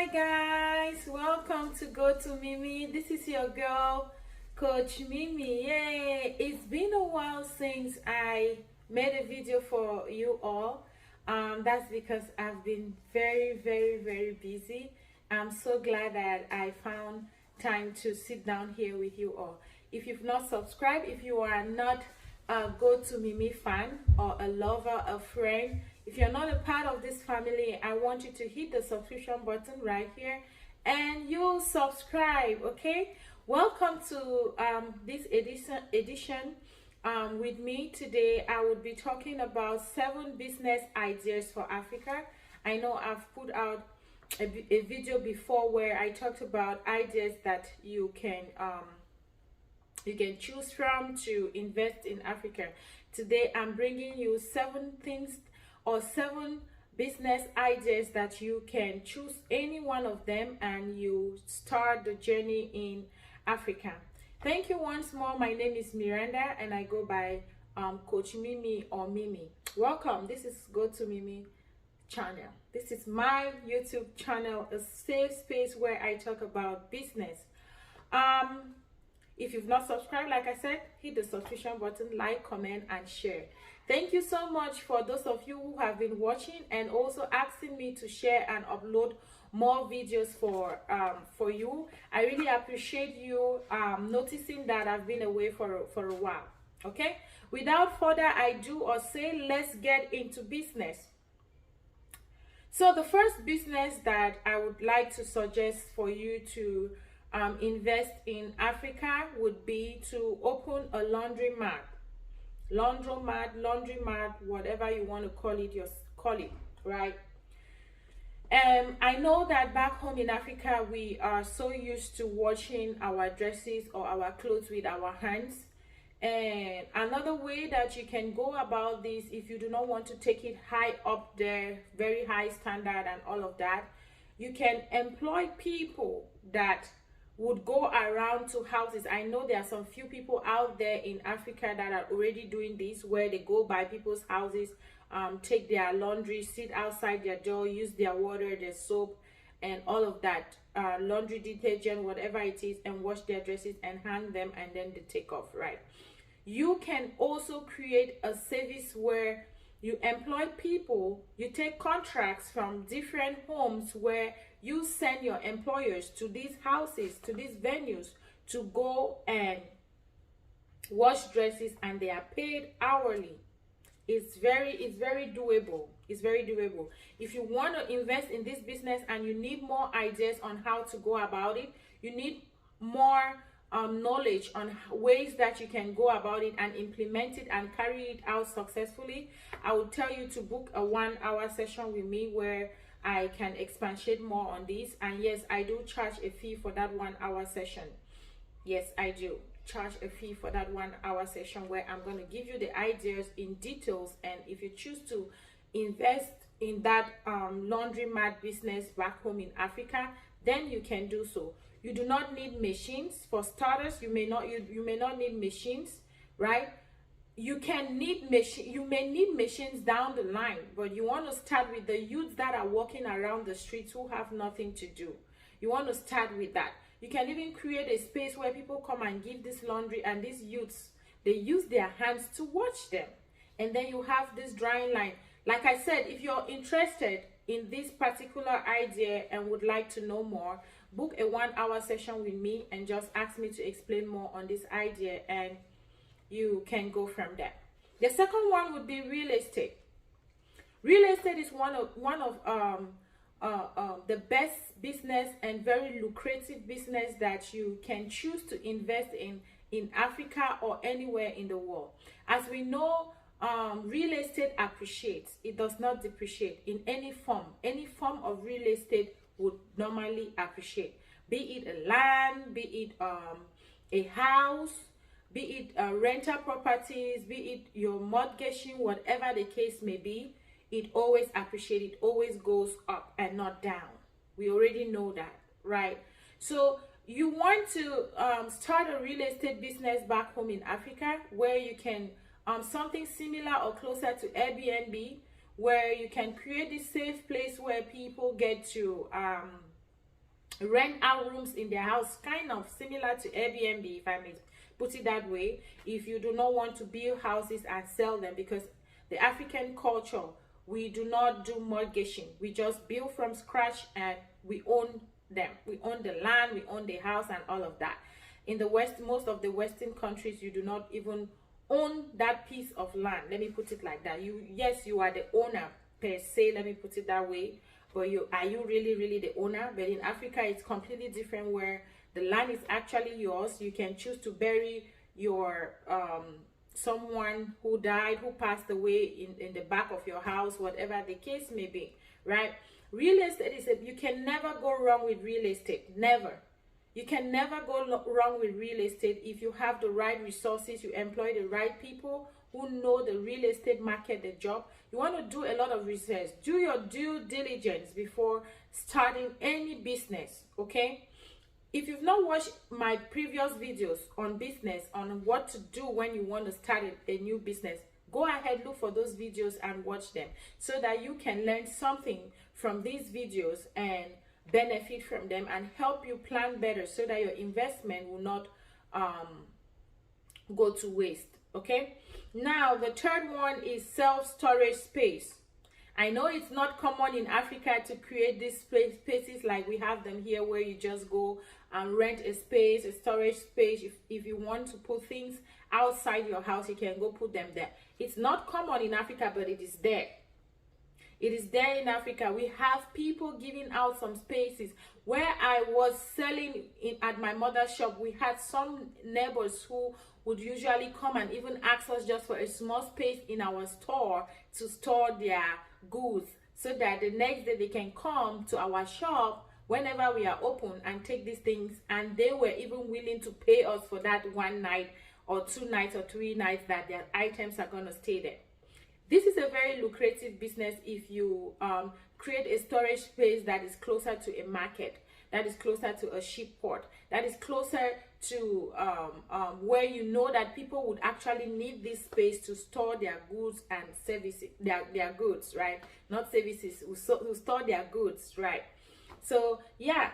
Hi guys, welcome to Go to Mimi. This is your girl, Coach Mimi. Yay! It's been a while since I made a video for you all. That's because I've been very busy. I'm so glad that I found time to sit down here with you all. If you've not subscribed, if you are not a Go to Mimi fan or a lover, a friend, if you're not a part of this family, I want you to hit the subscription button right here and you'll subscribe. Okay, welcome to this edition with me today. I would be talking about 7 business ideas for Africa. I know I've put out a video before where I talked about ideas that you can choose from to invest in Africa. Today I'm bringing you 7 things or 7 business ideas that you can choose any one of them and you start the journey in Africa. Thank you once more. My name is Miranda and I go by Coach Mimi or Mimi. Welcome. This is Go to Mimi channel. This is my YouTube channel, a safe space where I talk about business. If you've not subscribed, like I said, hit the subscription button, like, comment, and share. Thank you so much for those of you who have been watching and also asking me to share and upload more videos for you. I really appreciate you noticing that I've been away for a while. Okay, without further ado or say, let's get into business. So the first business that I would like to suggest for you to invest in Africa would be to open a laundromat, whatever you want to call it, right? I know that back home in Africa we are so used to washing our dresses or our clothes with our hands. And another way that you can go about this, if you do not want to take it high up there, very high standard and all of that, you can employ people that would go around to houses. I know there are some few people out there in Africa that are already doing this, where they go by people's houses, take their laundry, sit outside their door, use their water, their soap, and all of that, laundry detergent, whatever it is, and wash their dresses and hang them, and then they take off, right? You can also create a service where you employ people, you take contracts from different homes where you send your employers to these houses, to these venues, to go and wash dresses, and they are paid hourly. It's very doable. It's very doable. If you want to invest in this business and you need more ideas on how to go about it, you need more knowledge on ways that you can go about it and implement it and carry it out successfully, I would tell you to book a 1-hour session with me where I can expatiate more on this. And yes, I do charge a fee for that 1-hour session. Yes, I do charge a fee for that 1-hour session where I'm going to give you the ideas in details. And if you choose to invest in that laundromat business back home in Africa, then you can do so. You do not need machines. For starters, you may not need machines, right? You may need machines down the line, but you want to start with the youths that are walking around the streets who have nothing to do. You want to start with that. You can even create a space where people come and give this laundry, and these youths, they use their hands to wash them. And then you have this drying line. Like I said, if you're interested in this particular idea and would like to know more, book a 1-hour session with me and just ask me to explain more on this idea, and you can go from there. The second one would be real estate. Real estate is one of the best business and very lucrative business that you can choose to invest in Africa or anywhere in the world. As we know, real estate appreciates. It does not depreciate in any form. Any form of real estate would normally appreciate, be it a land, be it a house, be it rental properties, be it your mortgaging, whatever the case may be. It always appreciates. It always goes up and not down. We already know that, right? So you want to start a real estate business back home in Africa where you can something similar or closer to Airbnb, where you can create this safe place where people get to rent out rooms in their house, kind of similar to Airbnb, if I may put it that way, if you do not want to build houses and sell them, because the African culture, we do not do mortgaging. We just build from scratch and we own them. We own the land, we own the house and all of that. In the West, most of the Western countries, you do not even own that piece of land. Let me put it like that. Yes, you are the owner per se, let me put it that way, but are you really the owner? But in Africa, it's completely different, where the land is actually yours. You can choose to bury your someone who died, who passed away in the back of your house, whatever the case may be, right? Real estate you can never go wrong with real estate. Never. You can never go wrong with real estate if you have the right resources, you employ the right people who know the real estate market, the job. You want to do a lot of research. Do your due diligence before starting any business, okay? If you've not watched my previous videos on business, on what to do when you want to start a new business, go ahead, look for those videos and watch them so that you can learn something from these videos and benefit from them and help you plan better so that your investment will not go to waste. Okay, now the third one is self-storage space. I know it's not common in Africa to create these spaces like we have them here, where you just go and rent a space, a storage space. If you want to put things outside your house, you can go put them there. It's not common in Africa, but it is there. It is there in Africa. We have people giving out some spaces. Where I was selling at my mother's shop, we had some neighbors who would usually come and even ask us just for a small space in our store to store their goods, so that the next day they can come to our shop whenever we are open and take these things. And they were even willing to pay us for that one night or 2 nights or 3 nights that their items are going to stay there. This is a very lucrative business if you create a storage space that is closer to a market, that is closer to a ship port, that is closer to where you know that people would actually need this space to store their goods and services, their goods, right? Not services, who store their goods, right? So yeah,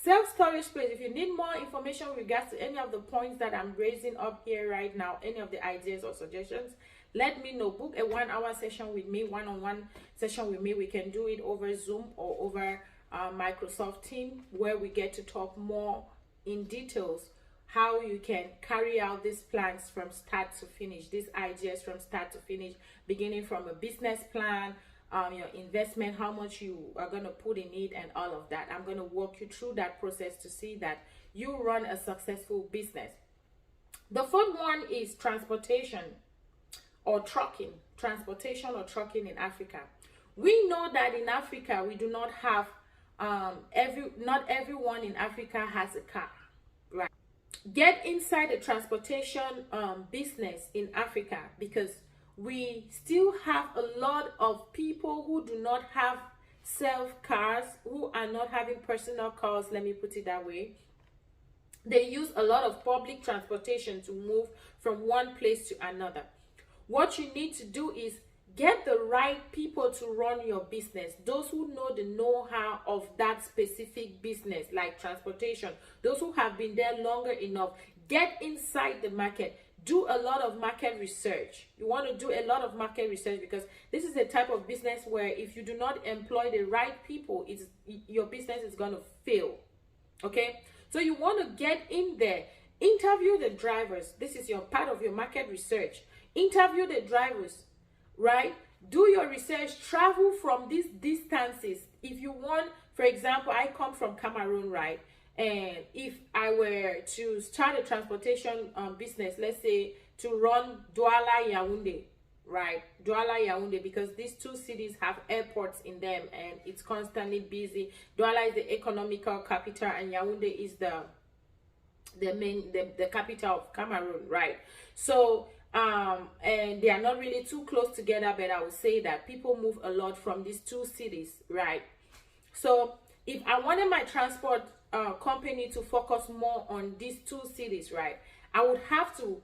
self-storage space. If you need more information with regards to any of the points that I'm raising up here right now, any of the ideas or suggestions, let me know. Book a 1-hour session with me, one-on-one session with me. We can do it over Zoom or over Microsoft Teams, where we get to talk more in details how you can carry out these plans from start to finish, these ideas from start to finish, beginning from a business plan, your investment, how much you are going to put in it, and all of that. I'm going to walk you through that process to see that you run a successful business. The fourth one is transportation or trucking. Transportation or trucking in Africa. We know that in Africa we do not have not everyone in Africa has a car, right? Get inside the transportation business in Africa, because we still have a lot of people who do not have self cars, who are not having personal cars, let me put it that way. They use a lot of public transportation to move from one place to another. What you need to do is get the right people to run your business, those who know the know-how of that specific business, like transportation, those who have been there longer enough. Get inside the market. Do a lot of market research. You want to do a lot of market research, because this is a type of business where if you do not employ the right people, your business is going to fail. Okay, so you want to get in there, interview the drivers. This is your part of your market research. Interview the drivers, right? Do your research. Travel from these distances. If you want, for example, I come from Cameroon, right? And if I were to start a transportation business, let's say to run Douala Yaoundé, right? Douala Yaoundé, because these two cities have airports in them and it's constantly busy. Douala is the economical capital and Yaoundé is the capital of Cameroon, right? So and they are not really too close together, but I would say that people move a lot from these two cities, right? So if I wanted my transport company to focus more on these two cities, right, I would have to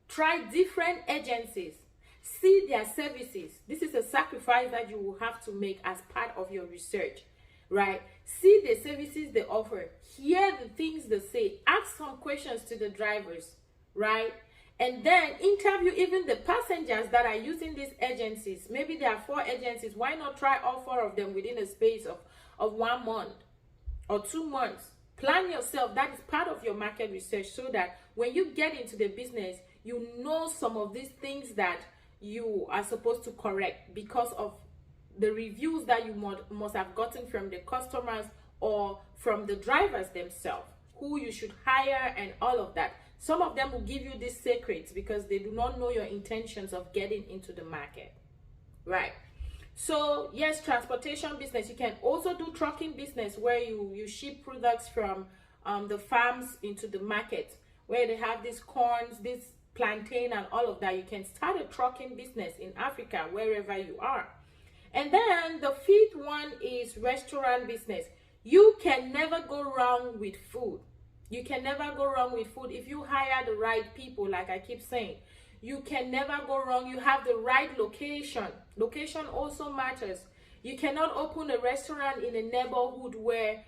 try different agencies, see their services. This is a sacrifice that you will have to make as part of your research, right? See the services they offer, hear the things they say, ask some questions to the drivers, right? And then interview even the passengers that are using these agencies. Maybe there are 4 agencies. Why not try all 4 of them within a space of 1 month or 2 months? Plan yourself. That is part of your market research, so that when you get into the business, you know some of these things that you are supposed to correct because of the reviews that you must have gotten from the customers or from the drivers themselves, who you should hire and all of that. Some of them will give you these secrets because they do not know your intentions of getting into the market, right? So yes, transportation business. You can also do trucking business, where you ship products from the farms into the market, where they have these corns, this plantain and all of that. You can start a trucking business in Africa, wherever you are. And then the 5th one is restaurant business. You can never go wrong with food. You can never go wrong with food if you hire the right people, like I keep saying. You can never go wrong. You have the right location. Location also matters. You cannot open a restaurant in a neighborhood where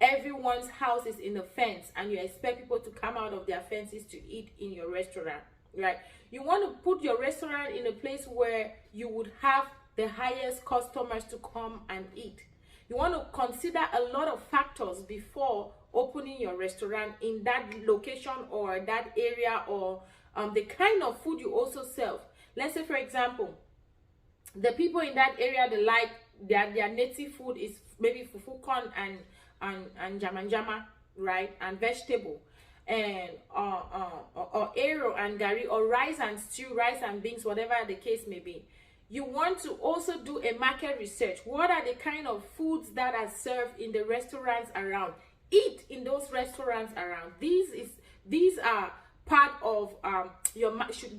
everyone's house is in a fence and you expect people to come out of their fences to eat in your restaurant, right? You want to put your restaurant in a place where you would have the highest customers to come and eat. You want to consider a lot of factors before opening your restaurant in that location or that area, or the kind of food you also serve. Let's say, for example, the people in that area, they like their native food is maybe fufu corn and jama, right, and vegetable, and or arrow and gari, or rice and stew, rice and beans, whatever the case may be. You want to also do a market research. What are the kind of foods that are served in the restaurants around? Eat in those restaurants around. These are part of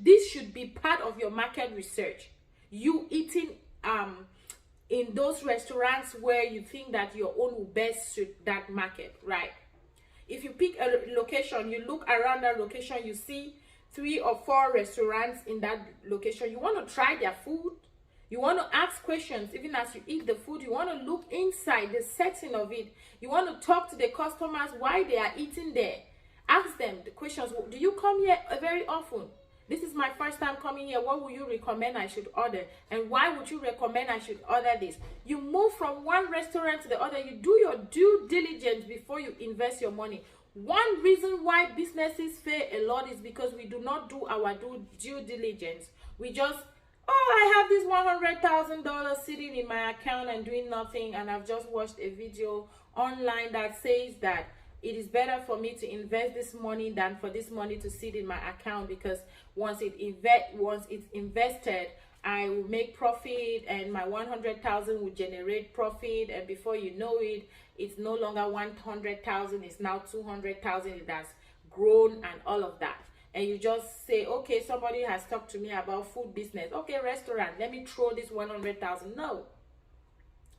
this should be part of your market research. You eating in those restaurants where you think that your own will best suit that market, right? If you pick a location, you look around that location, you see 3 or 4 restaurants in that location. You want to try their food. You want to ask questions even as you eat the food. You want to look inside the setting of it. You want to talk to the customers why they are eating there. Ask them the questions. Do you come here very often? This is my first time coming here. What would you recommend I should order? And why would you recommend I should order this? You move from one restaurant to the other. You do your due diligence before you invest your money. One reason why businesses fail a lot is because we do not do our due diligence. We just, I have this $100,000 sitting in my account and doing nothing, and I've just watched a video online that says that it is better for me to invest this money than for this money to sit in my account, because once it's invested, I will make profit, and my 100,000 will generate profit, and before you know it, it's no longer 100,000, it's now 200,000. It has grown and all of that. And you just say, okay, somebody has talked to me about food business. Okay, restaurant, let me throw this 100,000. No.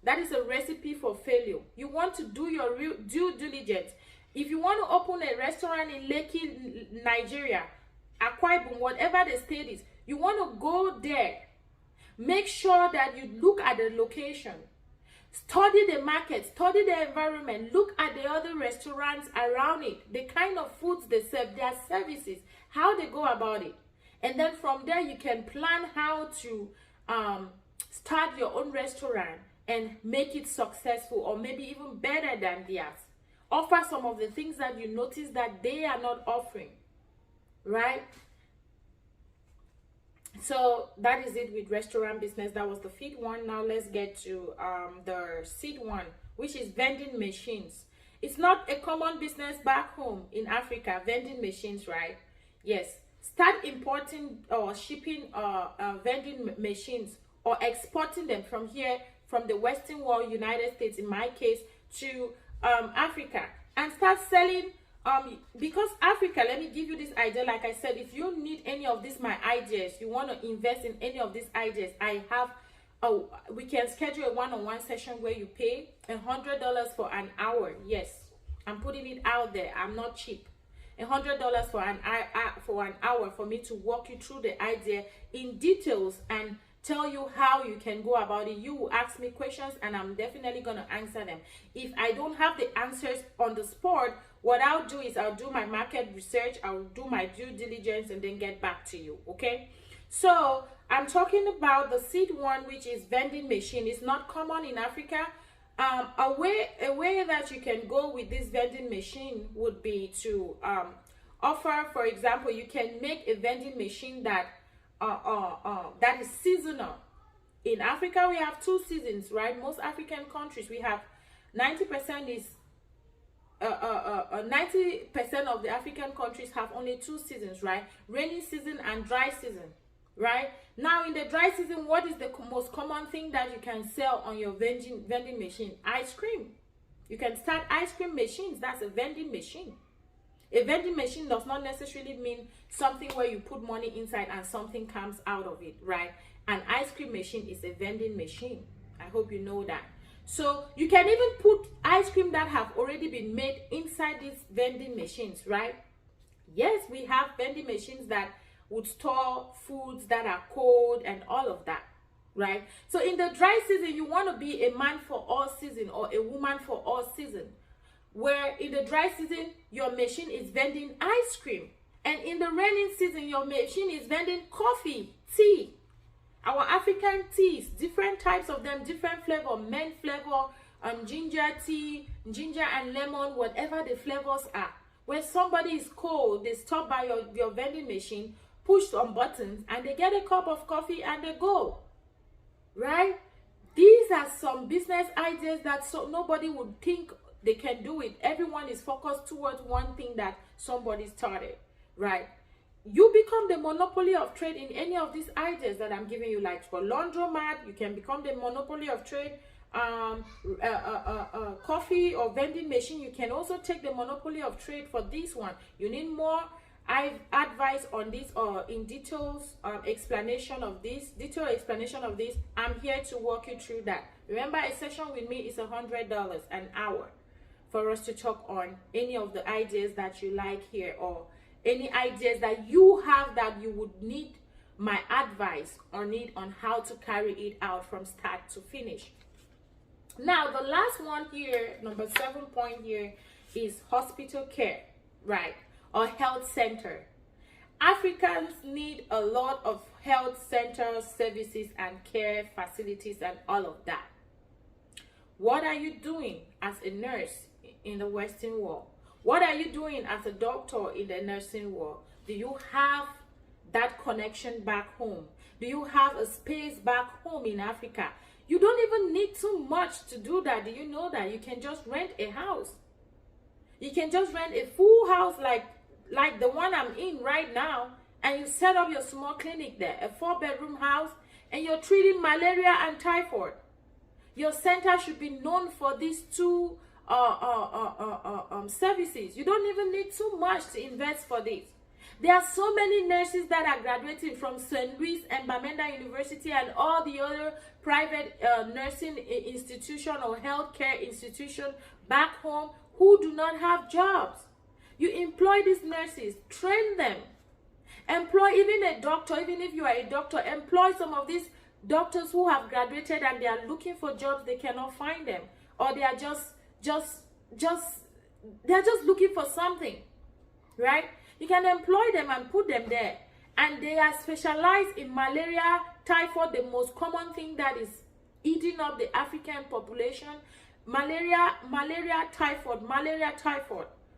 That is a recipe for failure. You want to do your real due diligence. If you want to open a restaurant in Lekki, Nigeria, Akwa Ibom, whatever the state is, you want to go there. Make sure that you look at the location. Study the market, study the environment, look at the other restaurants around it, the kind of foods they serve, their services, how they go about it. And then from there, you can plan how to start your own restaurant and make it successful, or maybe even better than theirs. Offer some of the things that you notice that they are not offering, right? So that is it with restaurant business. That was the 5th one. Now let's get to the 6th one, which is vending machines. It's not a common business back home in Africa, vending machines, right? Yes. Start importing or shipping vending machines, or exporting them from here, from the Western world, United States in my case, to Africa, and start selling. Because Africa, let me give you this idea. Like I said, if you need any of these my ideas, you want to invest in any of these ideas, I have we can schedule a one-on-one session where you pay $100 for an hour. Yes, I'm putting it out there. I'm not cheap. $100 for an hour for me to walk you through the idea in details and tell you how you can go about it. You will ask me questions and I'm definitely going to answer them. If I don't have the answers on the spot, what I'll do is I'll do my market research, I'll do my due diligence, and then get back to you. Okay, so I'm talking about the seed one, which is vending machine. It's not common in Africa. A way that you can go with this vending machine would be to offer, for example, you can make a vending machine that that is seasonal. In Africa, we have 2 seasons, right? Most African countries, we have 90% is 90% of the African countries have only 2 seasons, right? Rainy season and dry season, right? Now, in the dry season, what is the most common thing that you can sell on your vending machine? Ice cream. You can start ice cream machines. That's a vending machine. A vending machine does not necessarily mean something where you put money inside and something comes out of it, right? An ice cream machine is a vending machine. I hope you know that. So you can even put ice cream that have already been made inside these vending machines, right? Yes, we have vending machines that would store foods that are cold and all of that, right? So in the dry season, you want to be a man for all season or a woman for all season, where in the dry season, your machine is vending ice cream. And in the rainy season, your machine is vending coffee, tea. Our African teas, different types of them, different flavor, mint flavor, ginger tea, ginger and lemon, whatever the flavors are. When somebody is cold, they stop by your vending machine, push some buttons, and they get a cup of coffee and they go, right? These are some business ideas that nobody would think they can do it. Everyone is focused towards one thing that somebody started, right? You become the monopoly of trade in any of these ideas that I'm giving you. Like for laundromat, you can become the monopoly of trade. Coffee or vending machine, you can also take the monopoly of trade for this one. You need more advice on this or in detailed explanation of this, I'm here to walk you through that. Remember, a session with me is $100 an hour for us to talk on any of the ideas that you like here, or any ideas that you have that you would need my advice or need on how to carry it out from start to finish. Now, the last one here, number 7 point here, is hospital care, right? Or health center. Africans need a lot of health center services and care facilities and all of that. What are you doing as a nurse in the Western world? What are you doing as a doctor in the nursing world? Do you have that connection back home? Do you have a space back home in Africa? You don't even need too much to do that. Do you know that you can just rent a house? You can just rent a full house like the one I'm in right now, and you set up your small clinic there, a 4-bedroom house, and you're treating malaria and typhoid. Your center should be known for these 2 services. You don't even need too much to invest for this. There are so many nurses that are graduating from St. Louis and Bamenda University and all the other private nursing institution or healthcare institution back home who do not have jobs. You employ these nurses, train them. Employ even a doctor, even if you are a doctor, employ some of these doctors who have graduated and they are looking for jobs, they cannot find them, or they are just looking for something, right? You can employ them and put them there, and they are specialized in malaria, typhoid, the most common thing that is eating up the African population. Malaria, typhoid,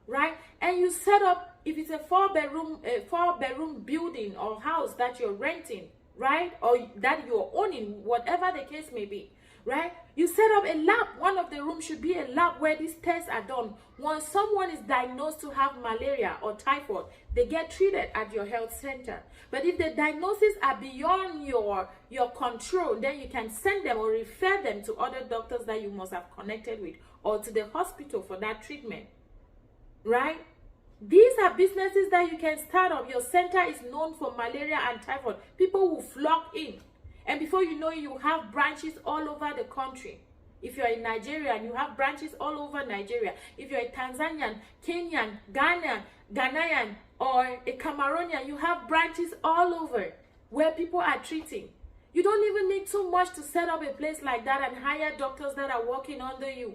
right? And you set up, if it's a 4-bedroom building or house that you're renting, right? Or that you're owning, whatever the case may be, right? You set up a lab. One of the rooms should be a lab where these tests are done. Once someone is diagnosed to have malaria or typhoid, they get treated at your health center. But if the diagnoses are beyond your control, then you can send them or refer them to other doctors that you must have connected with, or to the hospital for that treatment, right? These are businesses that you can start up. Your center is known for malaria and typhoid. People will flock in. And before you know it, you have branches all over the country. If you're in Nigeria, you have branches all over Nigeria. If you're a Tanzanian, Kenyan, Ghanaian, or a Cameroonian, you have branches all over where people are treating. You don't even need too much to set up a place like that and hire doctors that are working under you.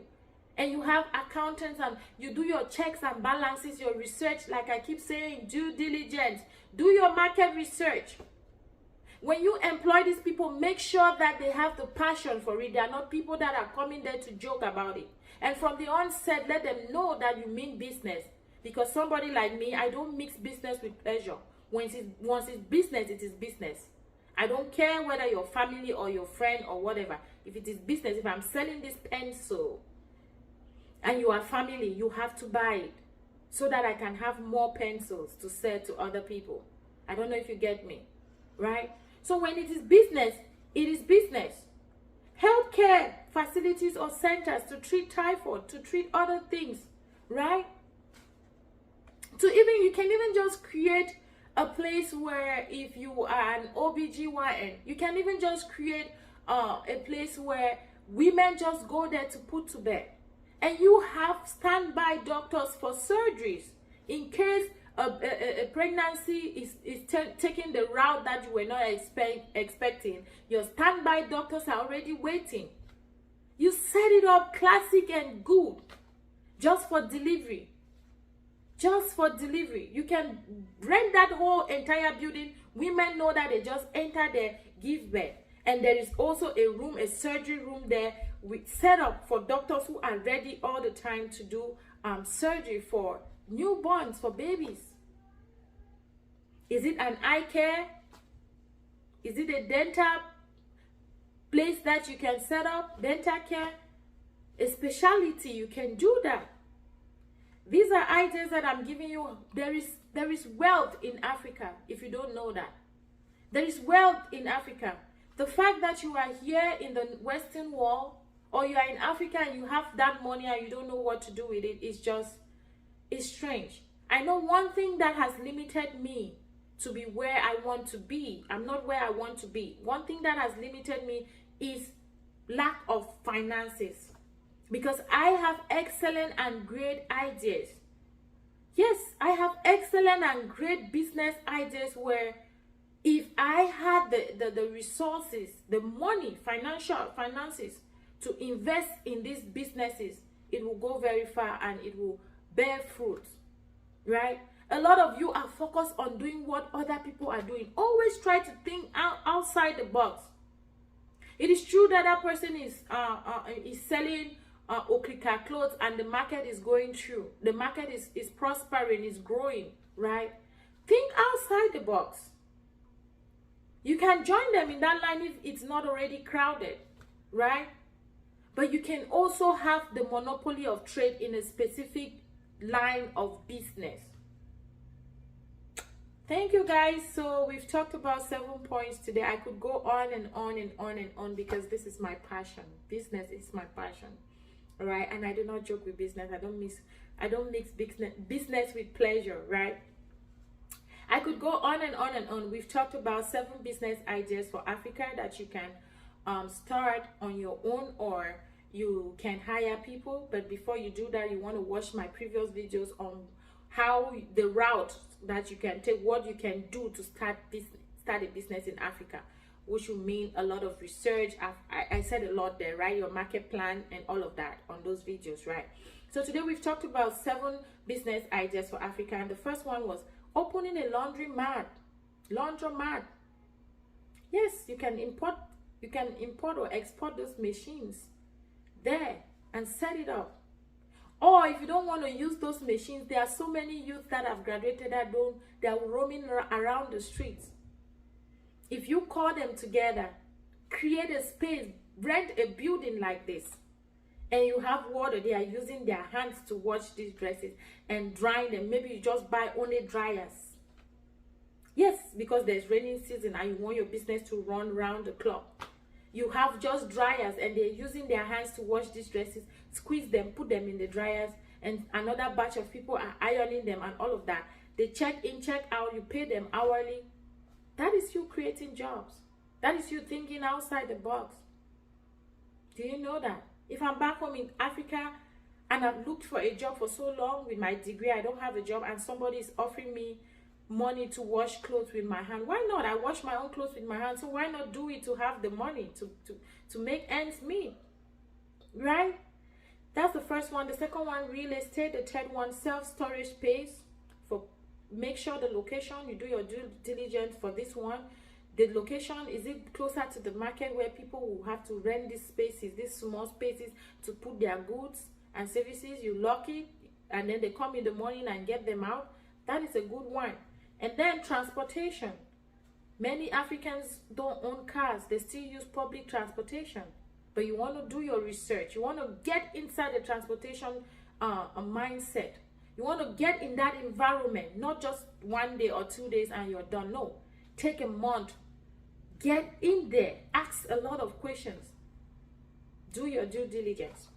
And you have accountants and you do your checks and balances, your research, like I keep saying, due diligence. Do your market research. When you employ these people, make sure that they have the passion for it. They are not people that are coming there to joke about it. And from the onset, let them know that you mean business. Because somebody like me, I don't mix business with pleasure. Once it's business, it is business. I don't care whether your family or your friend or whatever. If it is business, if I'm selling this pencil and you are family, you have to buy it so that I can have more pencils to sell to other people. I don't know if you get me, right? So when it is business, it is business. Healthcare facilities or centers to treat typhoid, to treat other things, right? You can even just create a place where if you are an OBGYN, you can even just create a place where women just go there to put to bed. And you have standby doctors for surgeries in case a pregnancy is taking the route that you were not expecting. Your standby doctors are already waiting. You set it up classic and good just for delivery. Just for delivery. You can rent that whole entire building. Women know that they just enter there, give birth. And there is also a room, a surgery room there with set up for doctors who are ready all the time to do surgery for newborns, for babies. Is it an eye care? Is it a dental place that you can set up? Dental care? A specialty, you can do that. These are ideas that I'm giving you. There is wealth in Africa, if you don't know that. There is wealth in Africa. The fact that you are here in the Western world, or you are in Africa and you have that money and you don't know what to do with it, it's strange. I know one thing that has limited me to be where I want to be. I'm not where I want to be. One thing that has limited me is lack of finances. Because I have excellent and great ideas. Yes, I have excellent and great business ideas where if I had the resources, the money, finances to invest in these businesses, it will go very far and it will bear fruit, right? A lot of you are focused on doing what other people are doing. Always try to think outside the box. It is true that that person is selling Okrika clothes and the market is going through. The market is prospering, is growing, right? Think outside the box. You can join them in that line if it's not already crowded, right? But you can also have the monopoly of trade in a specific line of business. Thank you guys. So we've talked about 7 points today. I could go on and on and on and on because this is my passion. Business is my passion. All right, and I do not joke with business. I don't mix business with pleasure, right? I could go on and on and on. We've talked about 7 business ideas for Africa that you can start on your own, or you can hire people. But before you do that, you want to watch my previous videos on how the route that you can take, what you can do to start a business in Africa, which will mean a lot of research. I said a lot there, right? Your market plan and all of that on those videos, right? So today we've talked about 7 business ideas for Africa, and the first one was opening a laundromat. Yes, you can import or export those machines there and set it up. Or if you don't want to use those machines, there are so many youth that have graduated they are roaming around the streets. If you call them together, create a space, rent a building like this, and you have water, they are using their hands to wash these dresses and drying them. Maybe you just buy only dryers. Yes, because there's raining season and you want your business to run round the clock. You have just dryers and they're using their hands to wash these dresses, squeeze them, put them in the dryers, and another batch of people are ironing them and all of that. They check in, check out, you pay them hourly. That is you creating jobs. That is you thinking outside the box. Do you know that? If I'm back home in Africa and I've looked for a job for so long with my degree, I don't have a job, and somebody is offering me money to wash clothes with my hand. Why not? I wash my own clothes with my hand, so why not do it to have the money to make ends meet, right? That's the first one. The second one, real estate. The third one, self-storage space. For make sure the location, you do your due diligence for this one. The location, is it closer to the market where people will have to rent these spaces, these small spaces, to put their goods and services? You lock it and then they come in the morning and get them out. That is a good one. And then transportation. Many Africans don't own cars. They still use public transportation. But you want to do your research. You want to get inside the transportation mindset. You want to get in that environment, not just 1 day or 2 days and you're done. No, take a month. Get in there. Ask a lot of questions. Do your due diligence.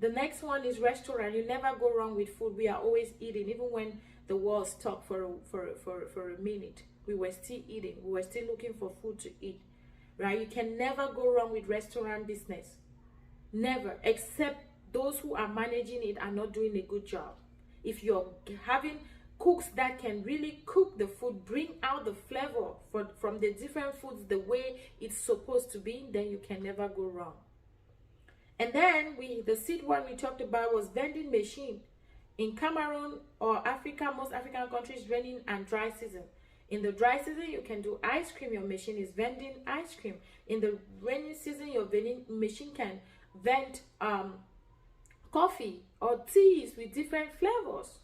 The next one is restaurant. You never go wrong with food. We are always eating. Even when the world stopped for a minute, we were still eating. We were still looking for food to eat. Right? You can never go wrong with restaurant business. Never. Except those who are managing it are not doing a good job. If you're having cooks that can really cook the food, bring out the flavor from the different foods the way it's supposed to be, then you can never go wrong. And then the seed one we talked about was vending machine. In Cameroon or Africa, most African countries, rainy and dry season. In the dry season, you can do ice cream. Your machine is vending ice cream. In the rainy season, your vending machine can vend coffee or teas with different flavors.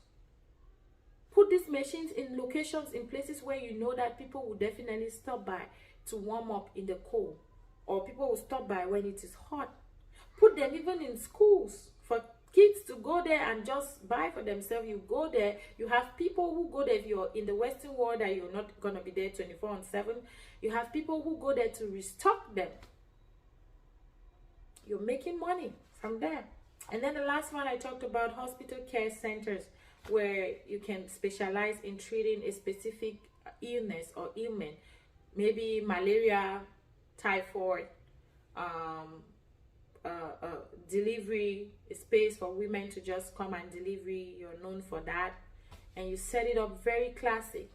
Put these machines in locations, in places where you know that people will definitely stop by to warm up in the cold, or people will stop by when it is hot. Put them even in schools for kids to go there and just buy for themselves. You go there, you have people who go there. If you're in the Western world that you're not going to be there 24/7, you have people who go there to restock them. You're making money from there. And then the last one I talked about, hospital care centers, where you can specialize in treating a specific illness or ailment, maybe malaria, typhoid, delivery, a space for women to just come and deliver. You're known for that, and you set it up very classic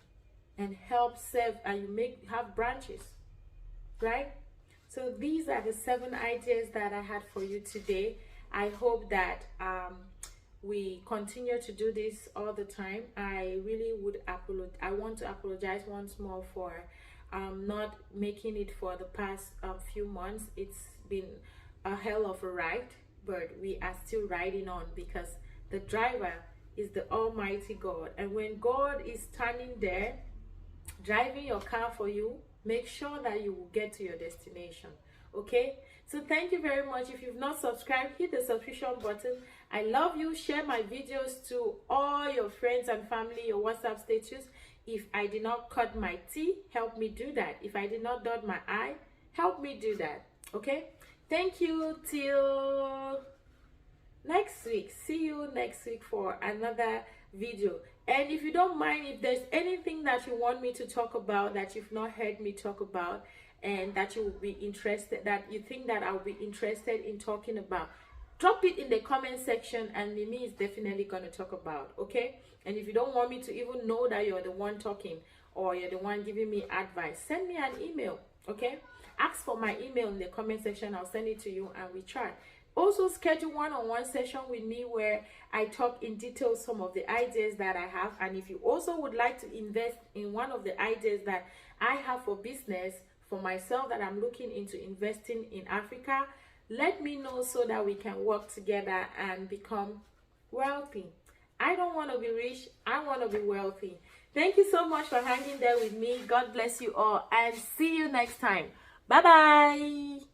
and help serve, and you have branches, right? So these are the 7 ideas that I had for you today. I hope that we continue to do this all the time. I really would I want to apologize once more for not making it for the past few months. It's been a hell of a ride, but we are still riding on, because the driver is the Almighty God. And when God is standing there driving your car for you, make sure that you will get to your destination. Okay, so thank you very much. If you've not subscribed, hit the subscription button. I love you. Share my videos to all your friends and family, your WhatsApp status. If I did not cut my T, help me do that. If I did not dot my I, help me do that. Okay, thank you. Till next week. See you next week for another video. And if you don't mind, if there's anything that you want me to talk about that you've not heard me talk about, and that you will be interested, that you think that I'll be interested in talking about, drop it in the comment section, and Mimi is definitely going to talk about. Okay? And if you don't want me to even know that you're the one talking, or you're the one giving me advice, send me an email. Okay? Ask for my email in the comment section. I'll send it to you and we chat. Also, schedule one-on-one session with me where I talk in detail some of the ideas that I have. And if you also would like to invest in one of the ideas that I have for business, for myself, that I'm looking into investing in Africa, let me know so that we can work together and become wealthy. I don't want to be rich. I want to be wealthy. Thank you so much for hanging there with me. God bless you all, and see you next time. Bye-bye.